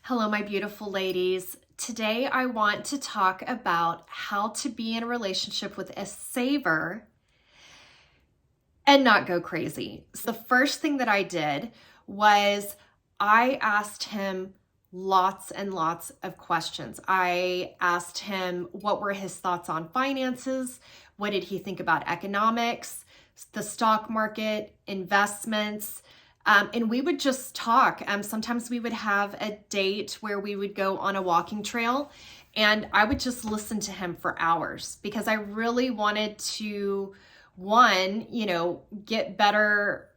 Hello, my beautiful ladies. Today I want to talk about how to be in a relationship with a saver and not go crazy. So the first thing that I did was I asked him lots and lots of questions. I asked him what were his thoughts on finances, what did he think about economics, the stock market, investments, and we would just talk. Sometimes we would have a date where we would go on a walking trail and I would just listen to him for hours because I really wanted to, one, get better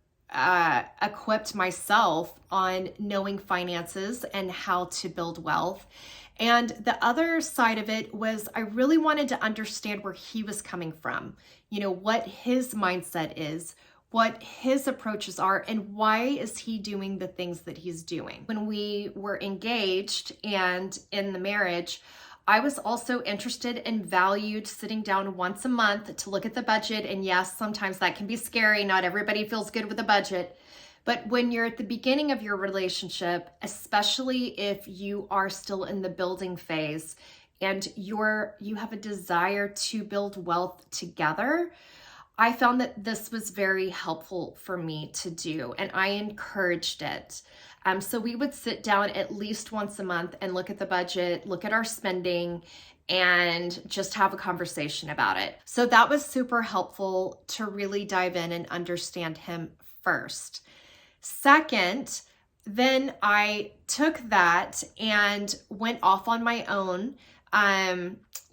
equipped myself on knowing finances and how to build wealth. And the other side of it was I really wanted to understand where he was coming from, what his mindset is, what his approaches are, and why is he doing the things that he's doing. When we were engaged and in the marriage, I was also interested and valued sitting down once a month to look at the budget. And yes, sometimes that can be scary. Not everybody feels good with a budget. But when you're at the beginning of your relationship, especially if you are still in the building phase and you have a desire to build wealth together, I found that this was very helpful for me to do, and I encouraged it. So we would sit down at least once a month and look at the budget, look at our spending, and just have a conversation about it. So that was super helpful to really dive in and understand him first. Second, then I took that and went off on my own.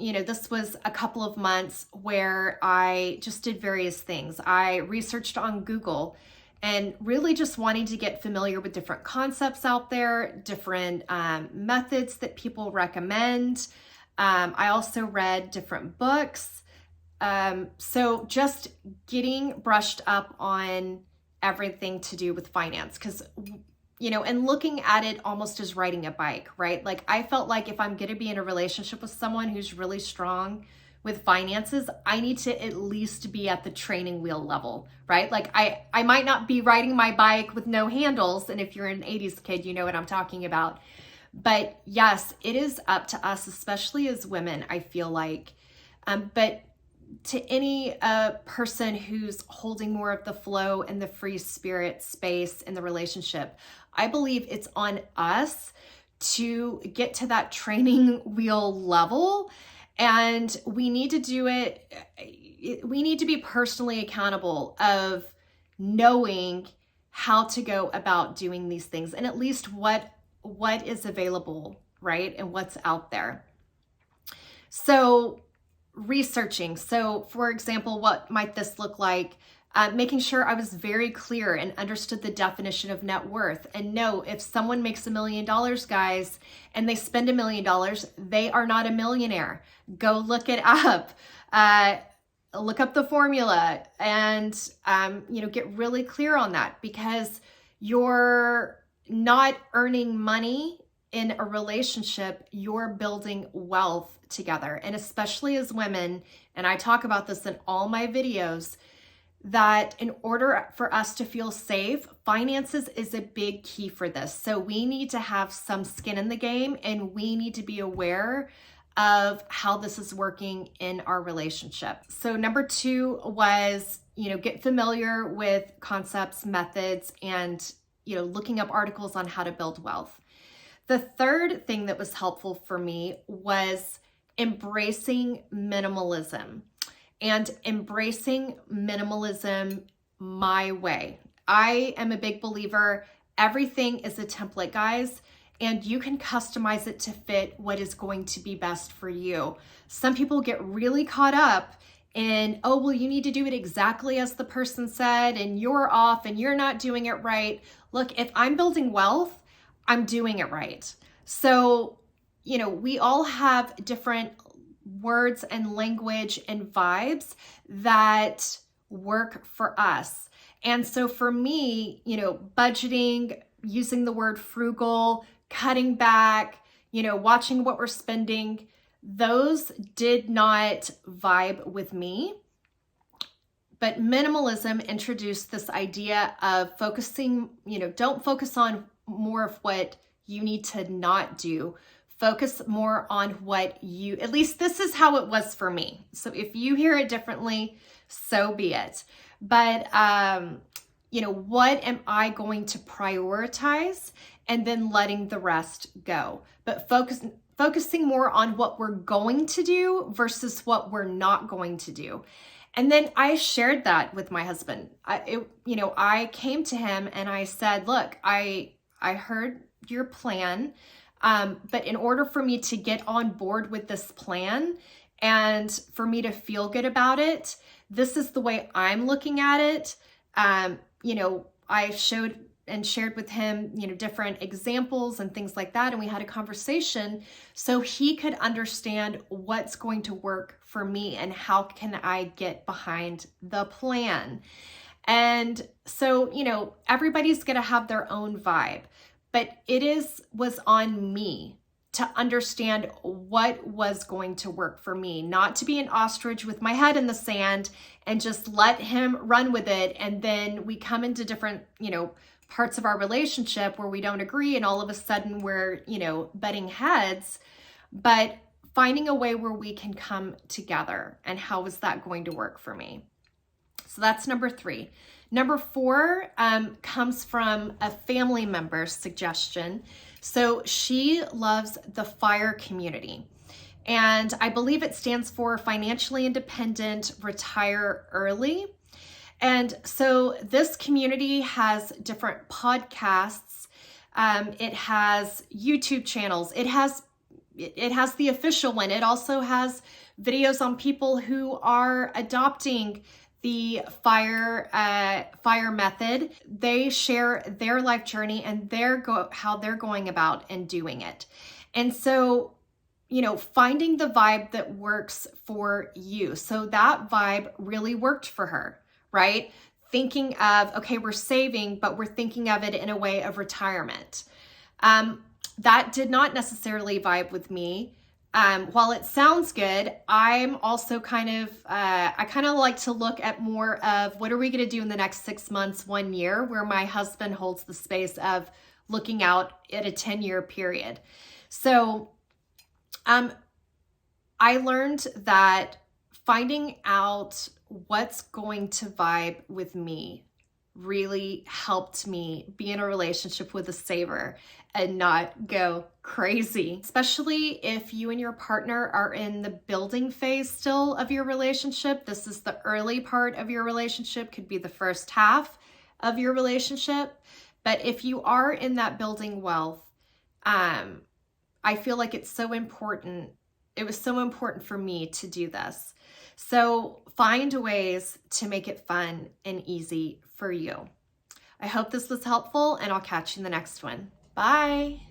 This was a couple of months where I just did various things. I researched on Google and really just wanting to get familiar with different concepts out there, different methods that people recommend. I also read different books. So just getting brushed up on everything to do with finance, because and looking at it almost as riding a bike, right? Like I felt like if I'm going to be in a relationship with someone who's really strong with finances, I need to at least be at the training wheel level, right? Like I might not be riding my bike with no handles. And if you're an 80s kid, you know what I'm talking about. But yes, it is up to us, especially as women, I feel like. But to any person who's holding more of the flow and the free spirit space in the relationship, I believe it's on us to get to that training wheel level, and we need to do it. We need to be personally accountable of knowing how to go about doing these things, and at least what is available, right? And what's out there. So researching. So for example, what might this look like? Making sure I was very clear and understood the definition of net worth. And no, if someone makes $1 million, guys, and they spend $1 million, they are not a millionaire. Go look it up. Look up the formula and, get really clear on that, because you're not earning money in a relationship, you're building wealth together. And especially as women, and I talk about this in all my videos, that in order for us to feel safe, finances is a big key for this. So we need to have some skin in the game, and we need to be aware of how this is working in our relationship. So number 2 was, get familiar with concepts, methods, and, looking up articles on how to build wealth. The third thing that was helpful for me was embracing minimalism, and embracing minimalism my way. I am a big believer, everything is a template, guys, and you can customize it to fit what is going to be best for you. Some people get really caught up in, oh, well, you need to do it exactly as the person said, and you're off and you're not doing it right. Look, if I'm building wealth, I'm doing it right. So, we all have different words and language and vibes that work for us. And so for me, budgeting, using the word frugal, cutting back, watching what we're spending, those did not vibe with me. But minimalism introduced this idea of focusing, don't focus on more of what you need to not do. Focus more on what you, at least this is how it was for me. So if you hear it differently, so be it. But, what am I going to prioritize, and then letting the rest go, but focusing more on what we're going to do versus what we're not going to do. And then I shared that with my husband. I came to him and I said, look, I heard your plan. But in order for me to get on board with this plan and for me to feel good about it, this is the way I'm looking at it. I showed and shared with him, different examples and things like that. And we had a conversation so he could understand what's going to work for me and how can I get behind the plan. And so, everybody's going to have their own vibe, but was on me to understand what was going to work for me, not to be an ostrich with my head in the sand and just let him run with it. And then we come into different, parts of our relationship where we don't agree, and all of a sudden we're, butting heads, but finding a way where we can come together. And how is that going to work for me? So that's number 3. Number 4 comes from a family member's suggestion. So she loves the FIRE community. And I believe it stands for Financially Independent, Retire Early. And so this community has different podcasts. It has YouTube channels. It has the official one. It also has videos on people who are adopting the FIRE method. They share their life journey and how they're going about and doing it. And so, finding the vibe that works for you. So that vibe really worked for her, right? Thinking of, okay, we're saving, but we're thinking of it in a way of retirement. That did not necessarily vibe with me. While it sounds good, I'm also I kind of like to look at more of what are we going to do in the next 6 months, 1 year, where my husband holds the space of looking out at a 10-year period. So, I learned that finding out what's going to vibe with me really helped me be in a relationship with a saver and not go crazy, especially if you and your partner are in the building phase still of your relationship. This is the early part of your relationship, could be the first half of your relationship. But if you are in that building wealth, I feel like it's so important. It was so important for me to do this. So find ways to make it fun and easy for you. I hope this was helpful, and I'll catch you in the next one. Bye.